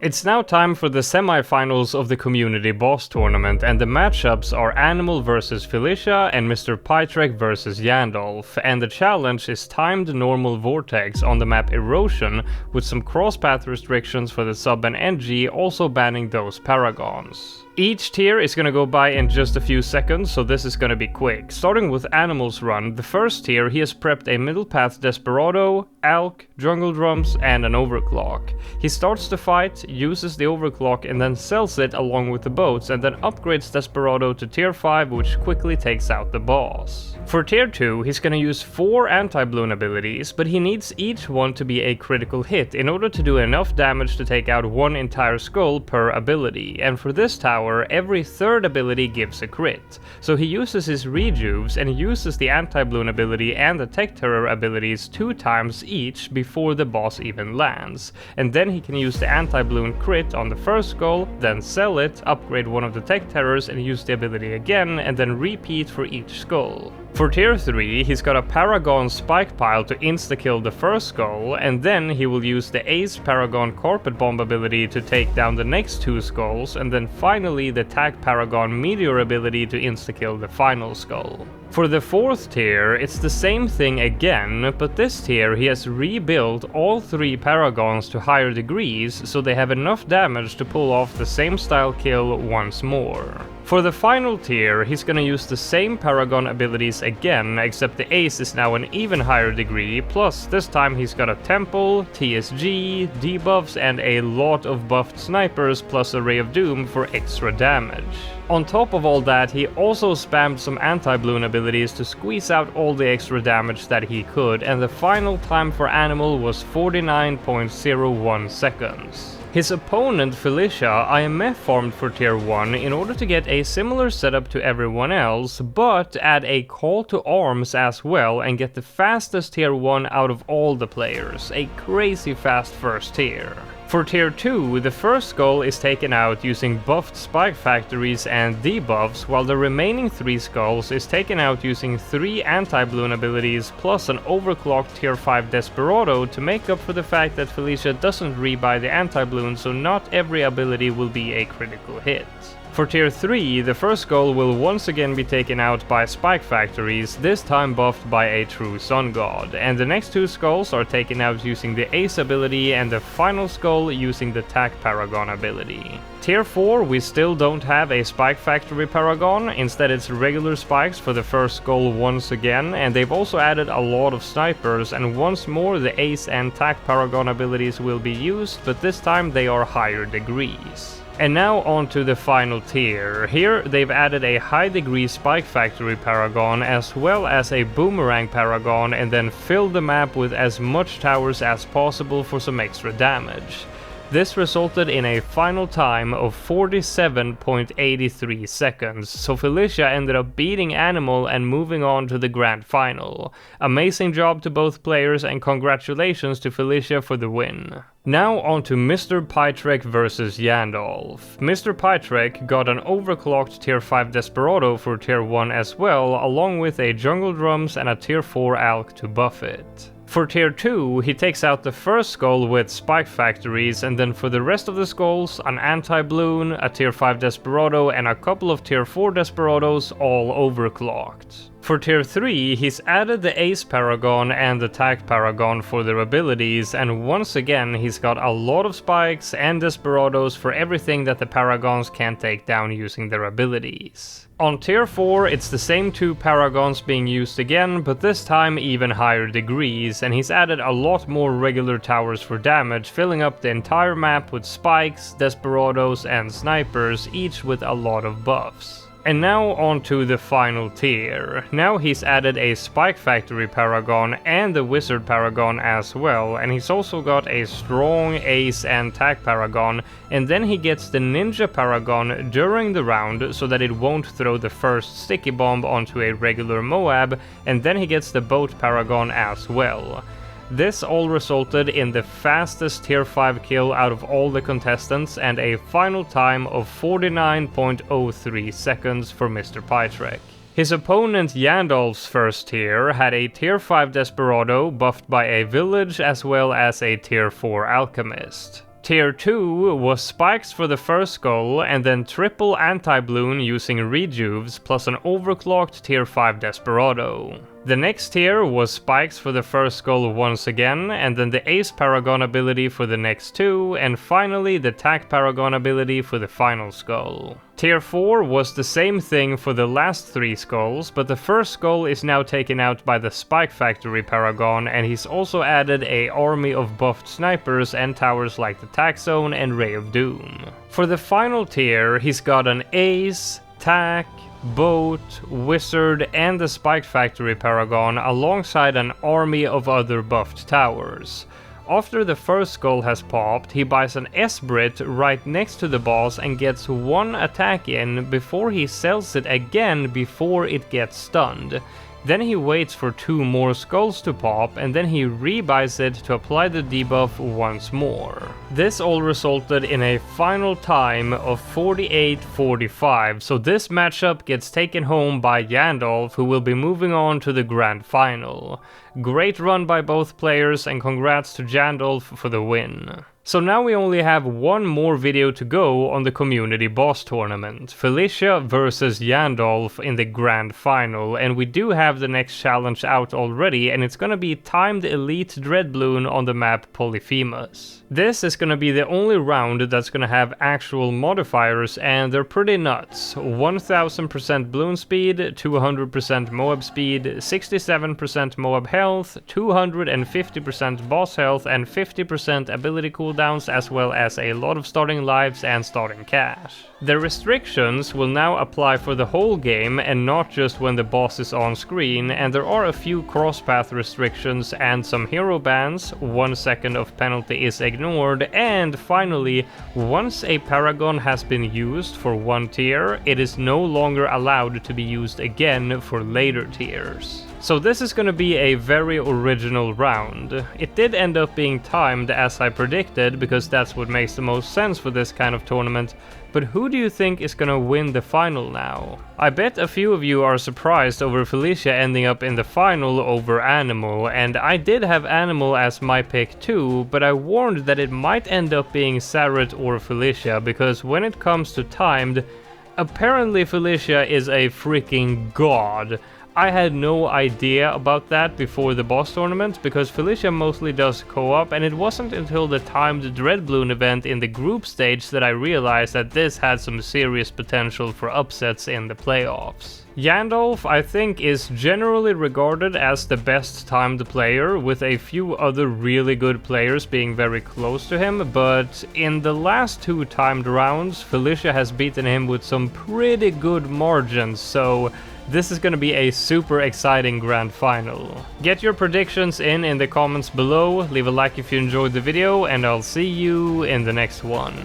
It's now time for the semi-finals of the community boss tournament, and the matchups are Animal vs Felicia and MrPietrek vs Jandalf, and the challenge is timed normal Vortex on the map Erosion with some crosspath restrictions for the sub and NG, also banning those paragons. Each tier is gonna go by in just a few seconds, so this is gonna be quick. Starting with Animal's run, the first tier he has prepped a middle path Desperado, Alk, Jungle Drums and an Overclock. He starts the fight, uses the Overclock and then sells it along with the boats, and then upgrades Desperado to tier 5, which quickly takes out the boss. For tier 2 he's gonna use 4 anti-Bloon abilities, but he needs each one to be a critical hit in order to do enough damage to take out one entire skull per ability, and for this tower every third ability gives a crit. So he uses his rejuves and uses the anti-Bloon ability and the tech terror abilities 2 times each before the boss even lands, and then he can use the anti-Bloon crit on the first skull, then sell it, upgrade one of the tech terrors and use the ability again, and then repeat for each skull. For tier 3, he's got a Paragon Spike Pile to insta-kill the first skull, and then he will use the Ace Paragon Carpet Bomb ability to take down the next 2 skulls, and then finally the Tag Paragon Meteor ability to insta-kill the final skull. For the 4th tier, it's the same thing again, but this tier he has rebuilt all 3 paragons to higher degrees, so they have enough damage to pull off the same style kill once more. For the final tier, he's gonna use the same paragon abilities again, except the Ace is now an even higher degree, plus this time he's got a Temple, TSG, debuffs and a lot of buffed snipers plus a Ray of Doom for extra damage. On top of all that, he also spammed some anti-Bloon abilities to squeeze out all the extra damage that he could, and the final time for Animal was 49.01 seconds. His opponent Felicia IMF farmed for tier 1 in order to get a similar setup to everyone else, but add a call to arms as well and get the fastest tier 1 out of all the players, a crazy fast first tier. For tier 2, the first skull is taken out using buffed spike factories and debuffs, while the remaining 3 skulls is taken out using 3 anti-Bloon abilities plus an overclocked tier 5 Desperado to make up for the fact that Felicia doesn't rebuy the anti-Bloon, so not every ability will be a critical hit. For tier 3, the first skull will once again be taken out by spike factories, this time buffed by a true sun god, and the next 2 skulls are taken out using the Ace ability and the final skull using the Tac Paragon ability. Tier 4, we still don't have a spike factory paragon, instead it's regular spikes for the first skull once again, and they've also added a lot of snipers, and once more the Ace and Tac Paragon abilities will be used, but this time they are higher degrees. And now on to the final tier. Here they've added a high degree spike factory paragon as well as a boomerang paragon, and then filled the map with as much towers as possible for some extra damage. This resulted in a final time of 47.83 seconds, so Felicia ended up beating Animal and moving on to the grand final. Amazing job to both players and congratulations to Felicia for the win. Now on to MrPietrek vs Jandalf. MrPietrek got an overclocked tier 5 Desperado for tier 1 as well, along with a Jungle Drums and a tier 4 Alk to buff it. For tier 2, he takes out the first skull with spike factories, and then for the rest of the skulls, an anti-Bloon, a tier 5 Desperado and a couple of tier 4 Desperados, all overclocked. For tier 3, he's added the Ace Paragon and the Tac Paragon for their abilities, and once again he's got a lot of spikes and Desperados for everything that the Paragons can't take down using their abilities. On tier 4, it's the same 2 Paragons being used again, but this time even higher degrees, and he's added a lot more regular towers for damage, filling up the entire map with spikes, Desperados and snipers, each with a lot of buffs. And now on to the final tier. Now he's added a Spike Factory Paragon and the Wizard Paragon as well, and he's also got a strong Ace and Tac Paragon, and then he gets the Ninja Paragon during the round so that it won't throw the first sticky bomb onto a regular Moab, and then he gets the Boat Paragon as well. This all resulted in the fastest tier 5 kill out of all the contestants and a final time of 49.03 seconds for MrPietrek. His opponent Jandalf's first tier had a tier 5 Desperado buffed by a village as well as a tier 4 alchemist. Tier 2 was spikes for the first skull, and then triple anti-bloon using rejuves plus an overclocked tier 5 Desperado. The next tier was spikes for the first skull once again, and then the Ace Paragon ability for the next two, and finally the Tac Paragon ability for the final skull. Tier 4 was the same thing for the last 3 skulls, but the first skull is now taken out by the Spike Factory Paragon, and he's also added a army of buffed snipers and towers like the Tac Zone and Ray of Doom. For the final tier, he's got an Ace, Tac, Boat, Wizard, and the Spike Factory Paragon alongside an army of other buffed towers. After the first skull has popped, he buys an S-Brit right next to the boss and gets one attack in before he sells it again before it gets stunned. Then he waits for 2 more skulls to pop, and then he rebuys it to apply the debuff once more. This all resulted in a final time of 48-45, so this matchup gets taken home by Jandalf, who will be moving on to the grand final. Great run by both players, and congrats to Jandalf for the win. So now we only have one more video to go on the community boss tournament, Felicia versus Jandalf in the grand final, and we do have the next challenge out already, and it's gonna be timed elite dread bloon on the map Polyphemus. This is gonna be the only round that's gonna have actual modifiers, and they're pretty nuts. 1000% bloon speed, 200% Moab speed, 67% Moab health, 250% boss health, and 50% ability cooldowns, as well as a lot of starting lives and starting cash. The restrictions will now apply for the whole game and not just when the boss is on screen, and there are a few crosspath restrictions and some hero bans, 1 second of penalty is ignored, and finally, once a paragon has been used for one tier, it is no longer allowed to be used again for later tiers. So this is gonna be a very original round. It did end up being timed as I predicted, because that's what makes the most sense for this kind of tournament, but who do you think is gonna win the final now? I bet a few of you are surprised over Felicia ending up in the final over Animal, and I did have Animal as my pick too, but I warned that it might end up being Saret or Felicia, because when it comes to timed, apparently Felicia is a freaking god. I had no idea about that before the boss tournament, because Felicia mostly does co-op, and it wasn't until the timed Dread Bloon event in the group stage that I realized that this had some serious potential for upsets in the playoffs. Jandalf, I think, is generally regarded as the best timed player, with a few other really good players being very close to him, but in the last 2 timed rounds, Felicia has beaten him with some pretty good margins, so this is going to be a super exciting grand final. Get your predictions in the comments below, leave a like if you enjoyed the video, and I'll see you in the next one.